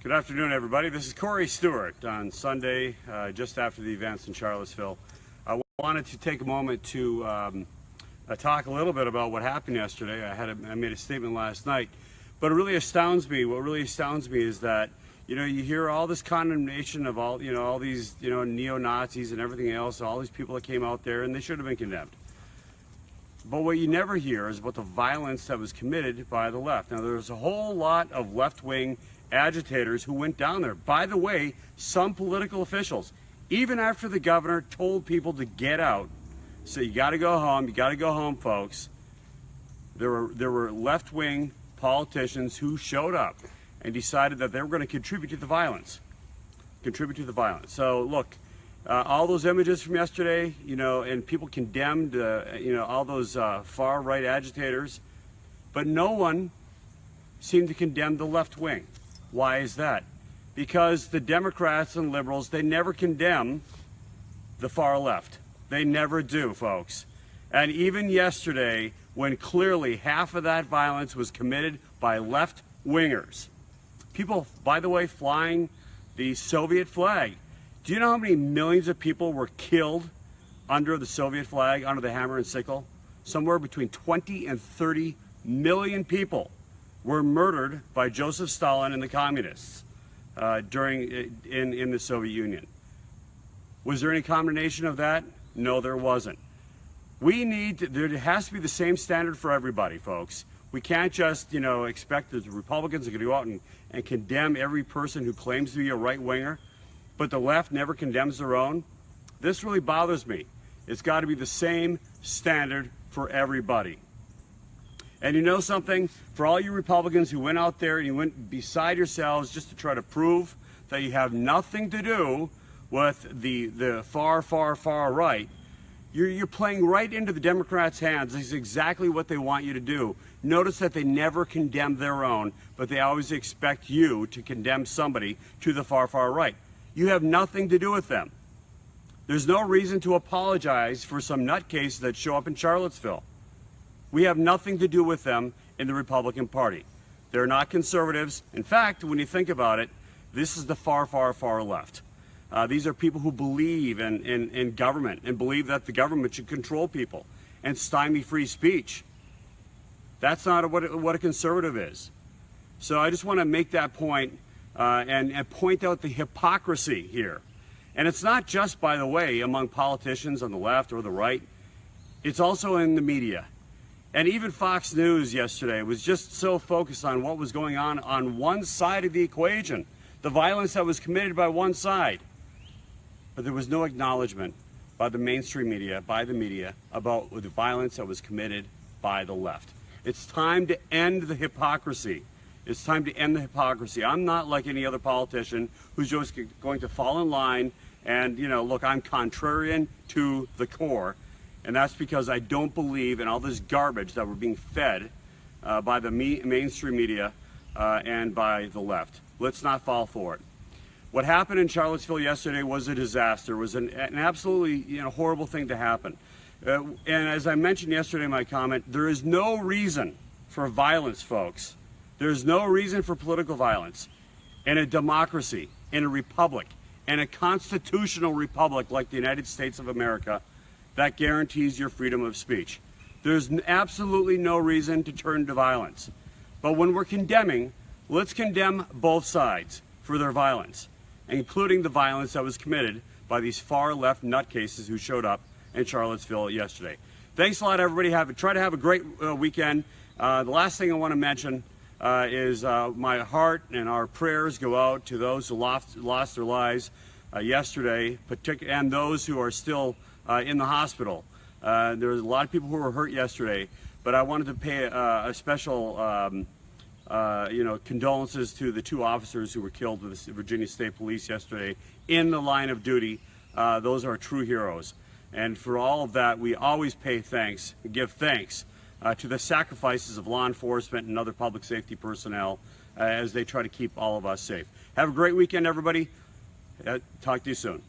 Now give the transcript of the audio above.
Good afternoon, everybody. This is Corey Stewart on Sunday, just after the events in Charlottesville. I wanted to take a moment to talk a little bit about what happened yesterday. I made a statement last night, but it really astounds me. What really astounds me is that, you hear all this condemnation of all these, neo-Nazis and everything else, all these people that came out there, and they should have been condemned. But what you never hear is about the violence that was committed by the left. Now, there's a whole lot of left-wing agitators who went down there. By the way, some political officials, even after the governor told people to get out, so you got to go home, folks. There were left-wing politicians who showed up and decided that they were going to contribute to the violence. So look, all those images from yesterday, and people condemned, all those far-right agitators, but no one seemed to condemn the left wing. Why is that? Because the Democrats and liberals, they never condemn the far left. They never do, folks. And even yesterday, when clearly half of that violence was committed by left-wingers, people, by the way, flying the Soviet flag. Do you know how many millions of people were killed under the Soviet flag, under the hammer and sickle? Somewhere between 20 and 30 million people were murdered by Joseph Stalin and the communists in the Soviet Union. Was there any condemnation of that? No, there wasn't. There has to be the same standard for everybody, folks. We can't just, expect that the Republicans are going to go out and condemn every person who claims to be a right-winger, but the left never condemns their own. This really bothers me. It's got to be the same standard for everybody. And you know something? For all you Republicans who went out there and you went beside yourselves just to try to prove that you have nothing to do with the far right, you're playing right into the Democrats' hands. This is exactly what they want you to do. Notice that they never condemn their own, but they always expect you to condemn somebody to the far right. You have nothing to do with them. There's no reason to apologize for some nutcases that show up in Charlottesville. We have nothing to do with them in the Republican Party. They're not conservatives. In fact, when you think about it, this is the far left. These are people who believe in government and believe that the government should control people and stymie free speech. That's not what a conservative is. So I just want to make that point and point out the hypocrisy here. And it's not just, by the way, among politicians on the left or the right. It's also in the media. And even Fox News yesterday was just so focused on what was going on one side of the equation, the violence that was committed by one side. But there was no acknowledgement by the mainstream media, by the media, about the violence that was committed by the left. It's time to end the hypocrisy. It's time to end the hypocrisy. I'm not like any other politician who's just going to fall in line and, look, I'm contrarian to the core. And that's because I don't believe in all this garbage that we're being fed by the mainstream media and by the left. Let's not fall for it. What happened in Charlottesville yesterday was a disaster. It was an absolutely horrible thing to happen. And as I mentioned yesterday in my comment, there is no reason for violence, folks. There's no reason for political violence in a democracy, in a republic, in a constitutional republic like the United States of America that guarantees your freedom of speech. There's absolutely no reason to turn to violence. But when we're condemning, let's condemn both sides for their violence, including the violence that was committed by these far left nutcases who showed up in Charlottesville yesterday. Thanks a lot, everybody. Try to have a great weekend. The last thing I want to mention is my heart and our prayers go out to those who lost their lives yesterday, and those who are still in the hospital. There was a lot of people who were hurt yesterday, but I wanted to pay a special, condolences to the two officers who were killed with the Virginia State Police yesterday in the line of duty. Those are true heroes. And for all of that, we always give thanks to the sacrifices of law enforcement and other public safety personnel as they try to keep all of us safe. Have a great weekend, everybody. Talk to you soon.